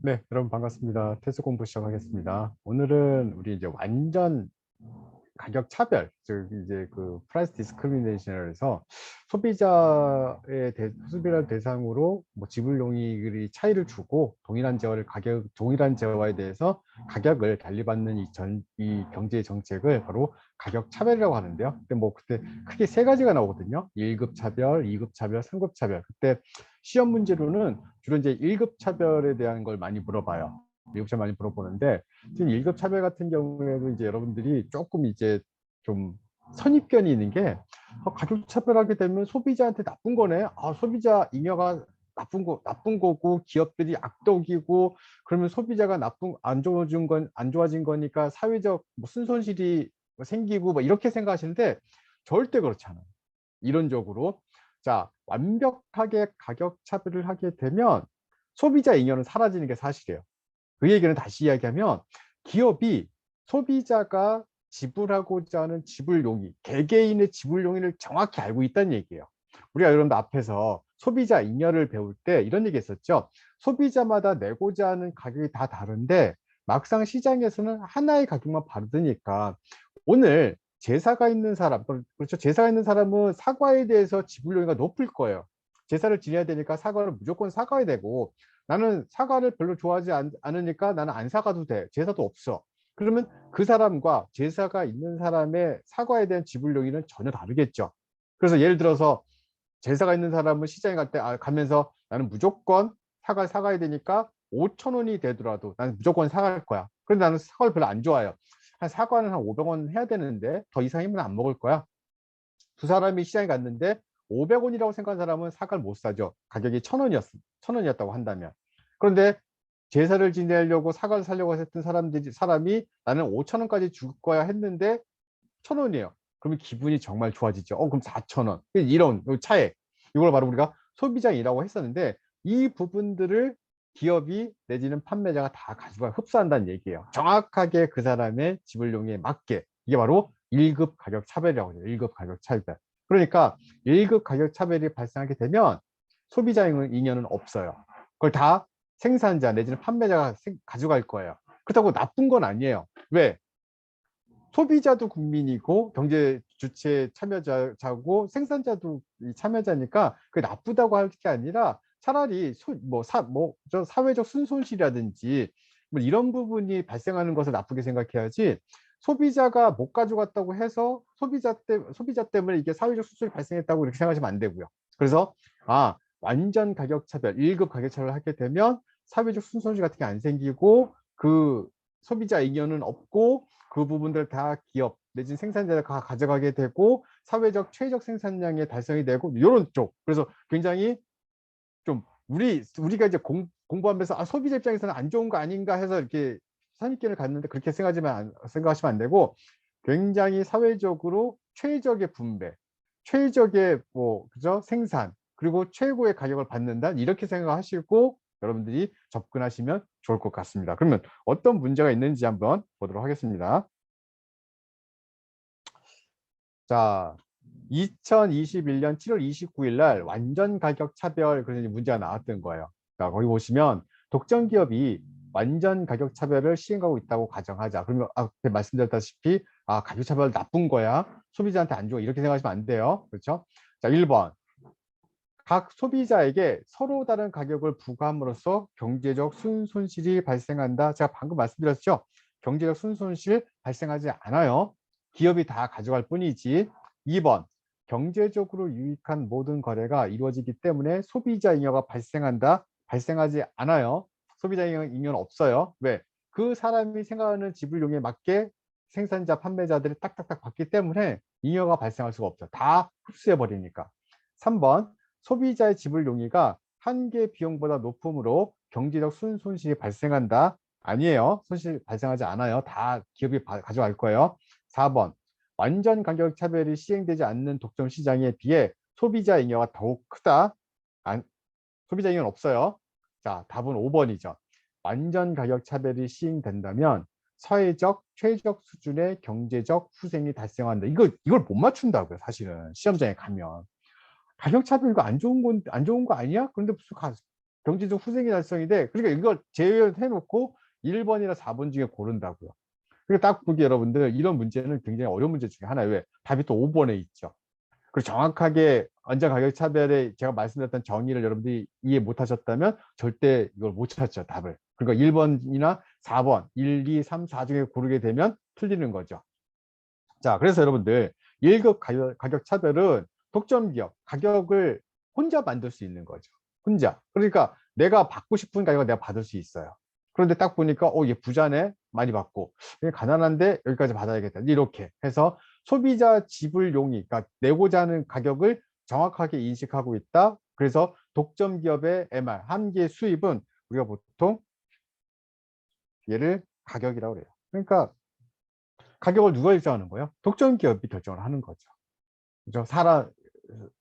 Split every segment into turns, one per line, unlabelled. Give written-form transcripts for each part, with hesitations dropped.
네, 여러분 반갑습니다. 태수 공부 시작하겠습니다. 오늘은 우리 이제 완전 가격 차별, 즉 이제 그 프라이스 디스크리미네이션에서 소비자를 대상으로 뭐 지불 용익의 차이를 주고 동일한 재화에 대해서 가격을 달리받는 이 경제 정책을 바로 가격 차별이라고 하는데요. 근데 뭐 그때 크게 세 가지가 나오거든요. 1급 차별, 2급 차별, 3급 차별. 그때 시험 문제로는 주로 이제 1급 차별에 대한 걸 많이 물어봐요. 1급 차별 많이 물어보는데 지금 1급 차별 같은 경우에도 이제 여러분들이 조금 이제 좀 선입견이 있는 게 가격 차별하게 되면 소비자한테 나쁜 거네. 소비자 잉여가 나쁜 거고 기업들이 악덕이고 그러면 소비자가 안 좋아진 거니까 사회적 뭐 순손실이 생기고 뭐 이렇게 생각하시는데 절대 그렇지 않아요. 이론적으로 자 완벽하게 가격 차별을 하게 되면 소비자 잉여는 사라지는 게 사실이에요. 그 얘기는 다시 이야기하면 기업이 소비자가 지불하고자 하는 지불 용의, 개개인의 지불 용의를 정확히 알고 있다는 얘기예요. 우리가 여러분들 앞에서 소비자 잉여를 배울 때 이런 얘기 했었죠. 소비자마다 내고자 하는 가격이 다 다른데 막상 시장에서는 하나의 가격만 바르니까 오늘 제사가 있는 사람, 그렇죠. 제사가 있는 사람은 사과에 대해서 지불 용의가 높을 거예요. 제사를 지내야 되니까 사과를 무조건 사과야 되고 나는 사과를 별로 좋아하지 않으니까 나는 안 사가도 돼. 제사도 없어. 그러면 그 사람과 제사가 있는 사람의 사과에 대한 지불 용의는 전혀 다르겠죠. 그래서 예를 들어서 제사가 있는 사람은 시장에 가면서 나는 무조건 사과를 사가야 되니까 5천 원이 되더라도 나는 무조건 사갈 거야. 그런데 나는 사과를 별로 안 좋아해요. 사과는 한 500원 해야 되는데 더 이상이면 안 먹을 거야. 두 사람이 시장에 갔는데 500원이라고 생각한 사람은 사과를 못 사죠. 가격이 1,000원이었다고 한다면. 그런데 제사를 지내려고 사과를 사려고 했던 사람이 나는 5,000원까지 줄 거야 했는데 1,000원이에요. 그러면 기분이 정말 좋아지죠. 그럼 4,000원. 이런 차액. 이걸 바로 우리가 소비자이라고 했었는데 이 부분들을 기업이 내지는 판매자가 다 가지고 흡수한다는 얘기예요. 정확하게 그 사람의 지불용에 맞게. 이게 바로 1급 가격 차별이라고 해요. 1급 가격 차별. 그러니까 1급 가격 차별이 발생하게 되면 소비자 잉여는 없어요. 그걸 다 생산자 내지는 판매자가 가져갈 거예요. 그렇다고 나쁜 건 아니에요. 왜? 소비자도 국민이고 경제 주체 참여자고 생산자도 참여자니까 그게 나쁘다고 할 게 아니라 차라리 저 사회적 순손실이라든지 뭐 이런 부분이 발생하는 것을 나쁘게 생각해야지 소비자가 못 가져갔다고 해서 소비자 때문에 이게 사회적 순손이 발생했다고 이렇게 생각하시면 안 되고요. 그래서 완전 가격 차별, 1급 가격 차별을 하게 되면 사회적 순손실 같은 게 안 생기고 그 소비자 이견은 없고 그 부분들 다 기업 내진 생산자가 가져가게 되고 사회적 최적 생산량의 달성이 되고 이런 쪽. 그래서 굉장히 좀 우리가 이제 공부하면서 소비자 입장에서는 안 좋은 거 아닌가 해서 이렇게 선입견을 갖는데 그렇게 생각하시면 안 되고 굉장히 사회적으로 최적의 분배, 최적의 뭐 그죠 생산 그리고 최고의 가격을 받는다 이렇게 생각하시고 여러분들이 접근하시면 좋을 것 같습니다. 그러면 어떤 문제가 있는지 한번 보도록 하겠습니다. 자, 2021년 7월 29일 날 완전 가격 차별 그런 문제가 나왔던 거예요. 자, 거기 보시면 독점 기업이 완전 가격 차별을 시행하고 있다고 가정하자. 그러면 앞에 말씀드렸다시피 가격 차별 나쁜 거야. 소비자한테 안 좋아. 이렇게 생각하시면 안 돼요. 그렇죠? 자, 1번. 각 소비자에게 서로 다른 가격을 부과함으로써 경제적 순손실이 발생한다. 제가 방금 말씀드렸죠. 경제적 순손실 발생하지 않아요. 기업이 다 가져갈 뿐이지. 2번. 경제적으로 유익한 모든 거래가 이루어지기 때문에 소비자 잉여가 발생한다. 발생하지 않아요. 소비자 잉여는 없어요. 왜? 그 사람이 생각하는 지불용에 맞게 생산자, 판매자들이 딱딱딱 받기 때문에 잉여가 발생할 수가 없어요. 다 흡수해 버리니까. 3번. 소비자의 지불 용의가 한계 비용보다 높으므로 경제적 순손실이 발생한다. 아니에요. 손실 발생하지 않아요. 다 기업이 가져갈 거예요. 4번. 완전 가격 차별이 시행되지 않는 독점 시장에 비해 소비자 잉여가 더욱 크다. 소비자 잉여는 없어요. 자, 답은 5번이죠. 완전 가격 차별이 시행된다면 사회적 최적 수준의 경제적 후생이 발생한다. 이걸 못 맞춘다고요. 사실은 시험장에 가면. 가격 차별 이거 안 좋은 거 아니야? 그런데 무슨 경제적 후생이 달성이 돼. 그러니까 이걸 제외해 놓고 1번이나 4번 중에 고른다고요. 그러니까 딱 보기 여러분들 이런 문제는 굉장히 어려운 문제 중에 하나예요. 왜? 답이 또 5번에 있죠. 그리고 정확하게 완전 가격 차별에 제가 말씀드렸던 정의를 여러분들이 이해 못 하셨다면 절대 이걸 못 찾죠, 답을. 그러니까 1번이나 4번, 1, 2, 3, 4 중에 고르게 되면 틀리는 거죠. 자, 그래서 여러분들 1급 가격 차별은 독점 기업, 가격을 혼자 만들 수 있는 거죠. 혼자. 그러니까 내가 받고 싶은 가격을 내가 받을 수 있어요. 그런데 딱 보니까 얘 부자네, 많이 받고, 얘 가난한데 여기까지 받아야겠다, 이렇게 해서 소비자 지불 용이, 그러니까 내고자 하는 가격을 정확하게 인식하고 있다. 그래서 독점 기업의 MR, 한계 수입은 우리가 보통 얘를 가격이라고 그래요. 그러니까 가격을 누가 결정하는 거예요? 독점 기업이 결정을 하는 거죠. 그죠?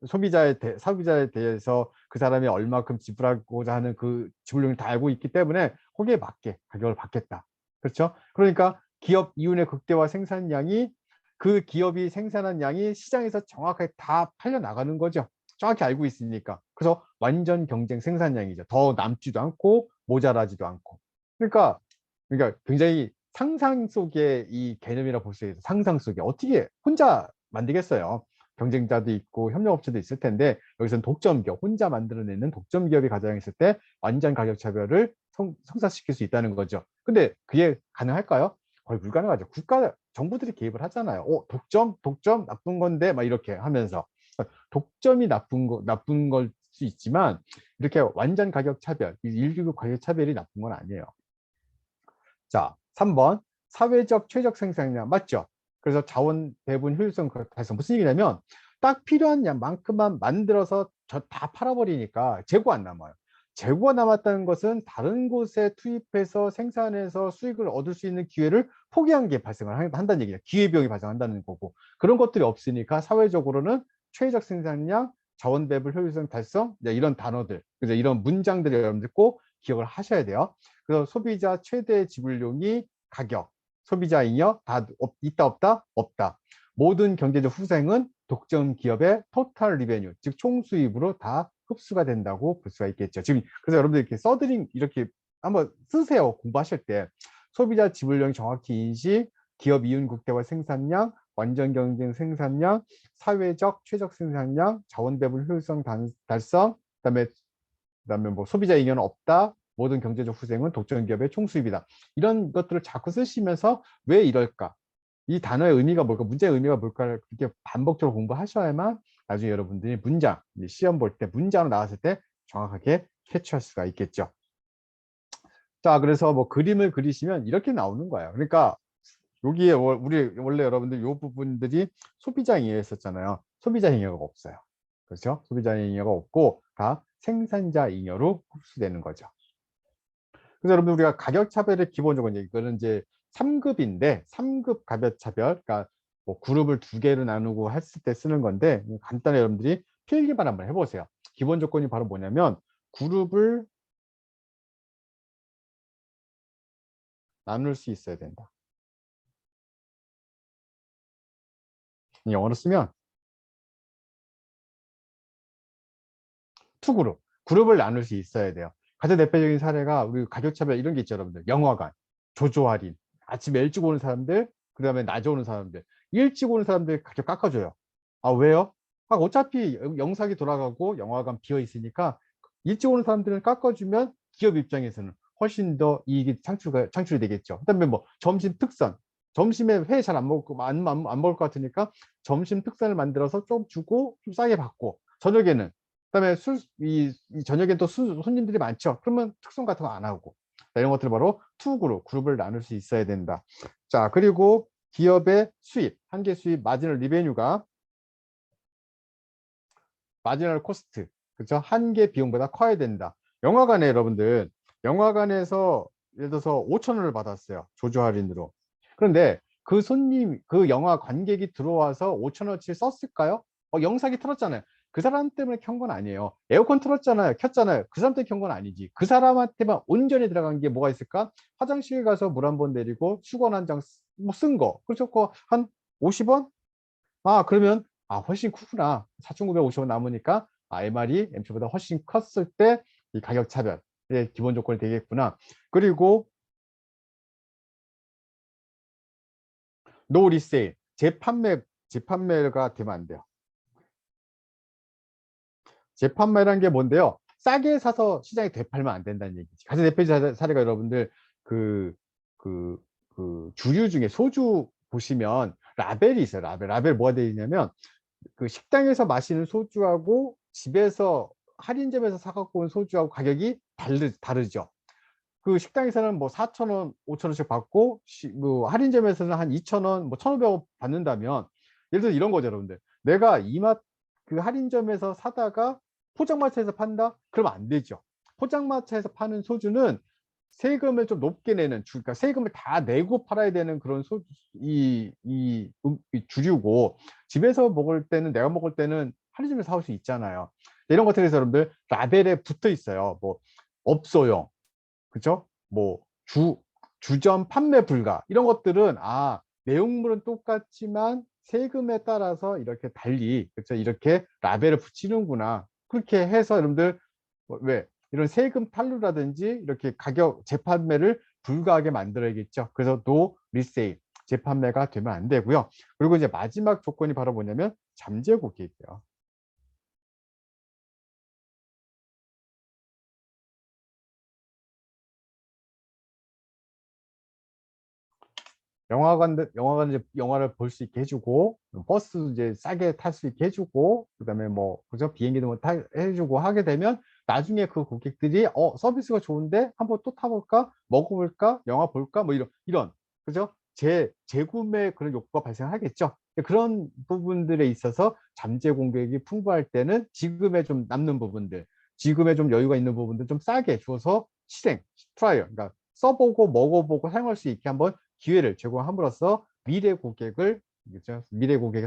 소비자에 대해서 그 사람이 얼마큼 지불하고자 하는 그 지불용을 다 알고 있기 때문에 거기에 맞게 가격을 받겠다. 그렇죠? 그러니까 기업 이윤의 극대화 생산량이, 그 기업이 생산한 양이 시장에서 정확하게 다 팔려 나가는 거죠. 정확히 알고 있으니까. 그래서 완전 경쟁 생산량이죠. 더 남지도 않고 모자라지도 않고. 그러니까 굉장히 상상 속의 이 개념이라 볼 수 있어요. 상상 속에 어떻게 혼자 만들겠어요. 경쟁자도 있고 협력업체도 있을 텐데 여기서는 독점 기업, 혼자 만들어내는 독점 기업이 가장했을 때 완전 가격 차별을 성사시킬 수 있다는 거죠. 근데 그게 가능할까요? 거의 불가능하죠. 정부들이 개입을 하잖아요. 독점 나쁜 건데 막 이렇게 하면서 독점이 나쁜 걸 수 있지만 이렇게 완전 가격 차별, 1급 가격 차별이 나쁜 건 아니에요. 자, 3번 사회적 최적 생산량 맞죠? 그래서 자원 배분 효율성 달성, 무슨 얘기냐면 딱 필요한 양만큼만 만들어서 다 팔아버리니까 재고 안 남아요. 재고가 남았다는 것은 다른 곳에 투입해서 생산해서 수익을 얻을 수 있는 기회를 포기한 게 발생을 한다는 얘기예요. 기회비용이 발생한다는 거고, 그런 것들이 없으니까 사회적으로는 최적 생산량, 자원 배분 효율성 달성, 이런 단어들, 그래서 이런 문장들을 여러분들 꼭 기억을 하셔야 돼요. 그래서 소비자 최대 지불용이 가격, 소비자 잉여 다 있다 없다? 없다. 모든 경제적 후생은 독점 기업의 토탈 리베뉴, 즉 총수입으로 다 흡수가 된다고 볼 수가 있겠죠. 지금 그래서 여러분들 이렇게 서드링 이렇게 한번 쓰세요. 공부하실 때 소비자 지불용 정확히 인식, 기업 이윤 극대화 생산량, 완전 경쟁 생산량, 사회적 최적 생산량, 자원 배분 효율성 달성, 그다음에 뭐 소비자 잉여는 없다. 모든 경제적 후생은 독점 기업의 총수입이다. 이런 것들을 자꾸 쓰시면서 왜 이럴까? 이 단어의 의미가 뭘까? 문제의 의미가 뭘까를 그렇게 반복적으로 공부하셔야만 나중에 여러분들이 시험 볼 때 문장으로 나왔을 때 정확하게 캐치할 수가 있겠죠. 자, 그래서 뭐 그림을 그리시면 이렇게 나오는 거예요. 그러니까 여기에 우리 원래 여러분들 이 부분들이 소비자 잉여였었잖아요. 소비자 잉여가 없어요. 그렇죠? 소비자 잉여가 없고 다 생산자 잉여로 흡수되는 거죠. 그래서 여러분 우리가 가격 차별의 기본적으로 이거는 이제 3급인데 3급 가격 차별, 그러니까 뭐 그룹을 2개로 나누고 했을 때 쓰는 건데 간단히 여러분들이 필기만 한번 해보세요. 기본 조건이 바로 뭐냐면 그룹을 나눌 수 있어야 된다. 영어로 쓰면 투그룹, 그룹을 나눌 수 있어야 돼요. 가장 대표적인 사례가 우리 가격차별 이런 게 있죠, 여러분들. 영화관, 조조 할인, 아침에 일찍 오는 사람들, 그 다음에 낮에 오는 사람들. 일찍 오는 사람들 가격 깎아줘요. 아, 왜요? 어차피 영상이 돌아가고 영화관 비어 있으니까 일찍 오는 사람들은 깎아주면 기업 입장에서는 훨씬 더 이익이 창출이 되겠죠. 그다음에 뭐 점심 특선, 점심에 회 잘 안 먹고 안 먹을 것 같으니까 점심 특선을 만들어서 좀 주고 좀 싸게 받고, 저녁에는 그다음에 이 저녁에 또 손님들이 많죠. 그러면 특선 같은 거 안 하고, 이런 것들 바로 그룹을 나눌 수 있어야 된다. 자, 그리고 기업의 수입, 한계 수입 마지널 리베뉴가 마지널 코스트, 그렇죠? 한계 비용보다 커야 된다. 영화관에 여러분들, 영화관에서 예를 들어서 5천 원을 받았어요. 조조 할인으로. 그런데 그 영화 관객이 들어와서 5천 원어치 썼을까요? 영상이 틀었잖아요. 그 사람 때문에 켠 건 아니에요. 에어컨 틀었잖아요. 켰잖아요. 그 사람 때문에 켠 건 아니지. 그 사람한테만 온전히 들어간 게 뭐가 있을까? 화장실 가서 물 한 번 내리고 수건 한 장 쓴 거. 그렇죠? 한 50원? 그러면 훨씬 크구나. 4,950원 남으니까 MR이 MP보다 훨씬 컸을 때 이 가격 차별의 기본 조건이 되겠구나. 그리고 노 리세일, 재판매가 되면 안 돼요. 재판매라는 게 뭔데요? 싸게 사서 시장에 되팔면 안 된다는 얘기지. 가장 대표적인 사례가 여러분들 그, 그, 주류 중에 소주 보시면 라벨이 있어요. 라벨 뭐가 되어 있냐면 그 식당에서 마시는 소주하고 집에서 할인점에서 사갖고 온 소주하고 가격이 다르죠. 그 식당에서는 뭐 4,000원, 5,000원씩 받고 뭐 할인점에서는 한 2,000원, 뭐 1,500원 받는다면 예를 들어 이런 거죠, 여러분들. 내가 이맛 그 할인점에서 사다가 포장마차에서 판다? 그러면 안 되죠. 포장마차에서 파는 소주는 세금을 좀 높게 내는 그러니까 세금을 다 내고 팔아야 되는 그런 이 주류고 집에서 먹을 때는 내가 먹을 때는 할인점에서 사올 수 있잖아요. 이런 것들에서 여러분들 라벨에 붙어 있어요. 뭐 업소용 그죠? 뭐 주점 판매 불가 이런 것들은 내용물은 똑같지만 세금에 따라서 이렇게 달리 그렇죠? 이렇게 라벨을 붙이는구나. 그렇게 해서 여러분들 왜 이런 세금 탈루라든지 이렇게 가격 재판매를 불가하게 만들어야겠죠. 그래서 노 리세일 재판매가 되면 안 되고요. 그리고 이제 마지막 조건이 바로 뭐냐면 잠재 고객이에요. 영화관 이제 영화를 볼 수 있게 해주고 버스 이제 싸게 탈 수 있게 해주고 그다음에 뭐 그죠 비행기도 뭐 해주고 하게 되면 나중에 그 고객들이 서비스가 좋은데 한번 또 타볼까 먹어볼까 영화 볼까 뭐 이런 그죠 재구매 그런 욕구가 발생하겠죠. 그런 부분들에 있어서 잠재 공격이 풍부할 때는 지금에 좀 남는 부분들 지금에 좀 여유가 있는 부분들 좀 싸게 줘서 트라이얼 그러니까 써보고 먹어보고 사용할 수 있게 한번 기회를 제공함으로써 미래 고객의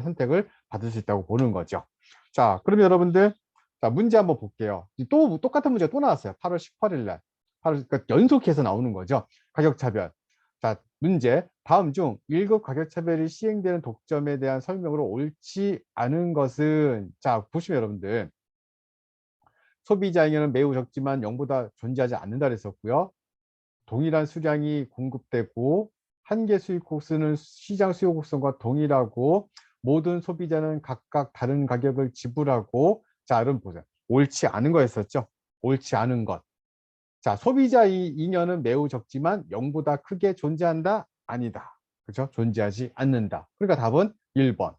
선택을 받을 수 있다고 보는 거죠. 자, 그러면 여러분들 자, 문제 한번 볼게요. 또 똑같은 문제가 또 나왔어요. 8월 18일 날. 그러니까 연속해서 나오는 거죠. 가격 차별. 자, 문제. 다음 중 1급 가격 차별이 시행되는 독점에 대한 설명으로 옳지 않은 것은 자, 보시면 여러분들 소비자에게는 매우 적지만 0보다 존재하지 않는다 그랬었고요. 동일한 수량이 공급되고 한계 수입 코스는 시장 수요 곡선과 동일하고 모든 소비자는 각각 다른 가격을 지불하고 자 여러분 보세요. 옳지 않은 거였었죠. 옳지 않은 것. 자 소비자 잉여는 매우 적지만 0보다 크게 존재한다? 아니다. 그렇죠? 존재하지 않는다. 그러니까 답은 1번.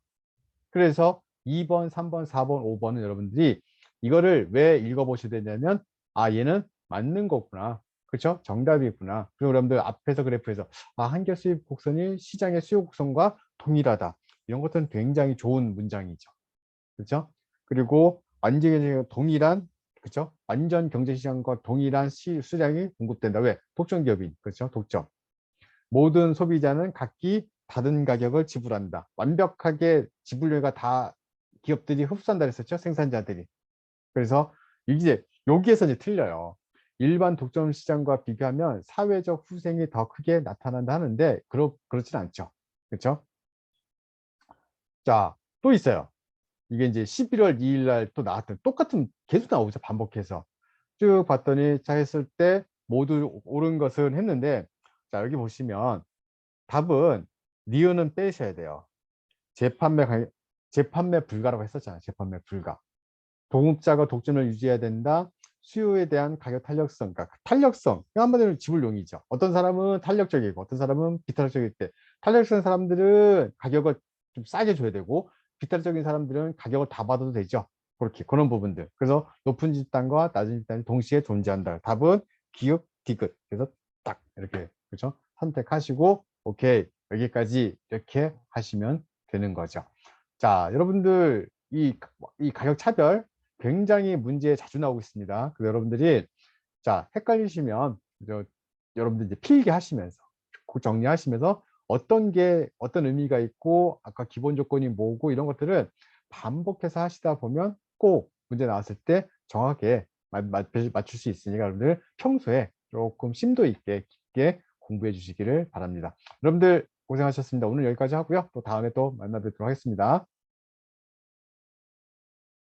그래서 2번, 3번, 4번, 5번은 여러분들이 이거를 왜 읽어보셔야 되냐면 얘는 맞는 거구나. 그렇죠? 정답이구나. 그리고 여러분들 앞에서 그래프에서 한계 수입 곡선이 시장의 수요 곡선과 동일하다. 이런 것들은 굉장히 좋은 문장이죠. 그렇죠? 그리고 완전히 동일한 그렇죠? 완전 경제시장과 동일한 수량이 공급된다. 왜? 독점 기업인 그렇죠? 독점. 모든 소비자는 각기 다른 가격을 지불한다. 완벽하게 지불료가 다 기업들이 흡수한다 그랬었죠. 생산자들이. 그래서 이제 여기에서 이제 틀려요. 일반 독점 시장과 비교하면 사회적 후생이 더 크게 나타난다 하는데 그렇진 않죠. 그렇죠? 자, 또 있어요. 이게 이제 11월 2일 날 또 나왔던 똑같은 계속 나오죠. 반복해서. 쭉 봤더니 자 했을 때 모두 옳은 것은 했는데 자, 여기 보시면 답은 니은은 빼셔야 돼요. 재판매 재판매 불가라고 했었잖아요. 재판매 불가. 동업자가 독점을 유지해야 된다. 수요에 대한 가격 탄력성, 그러니까 탄력성, 한마디로 지불용이죠. 어떤 사람은 탄력적이고 어떤 사람은 비탄력적일 때 탄력적인 사람들은 가격을 좀 싸게 줘야 되고 비탄력적인 사람들은 가격을 다 받아도 되죠. 그렇게 그런 부분들. 그래서 높은 집단과 낮은 집단이 동시에 존재한다. 답은 기읍, 디귿. 그래서 딱 이렇게 그렇죠? 선택하시고 오케이 여기까지 이렇게 하시면 되는 거죠. 자, 여러분들 이 가격 차별 굉장히 문제에 자주 나오고 있습니다. 그래서 여러분들이 자 헷갈리시면 여러분들 이제 필기 하시면서 정리하시면서 어떤 의미가 있고 아까 기본 조건이 뭐고 이런 것들을 반복해서 하시다 보면 꼭 문제 나왔을 때 정확하게 맞출 수 있으니까 여러분들 평소에 조금 심도 있게 깊게 공부해 주시기를 바랍니다. 여러분들 고생하셨습니다. 오늘 여기까지 하고요. 또 다음에 또 만나 뵙도록 하겠습니다.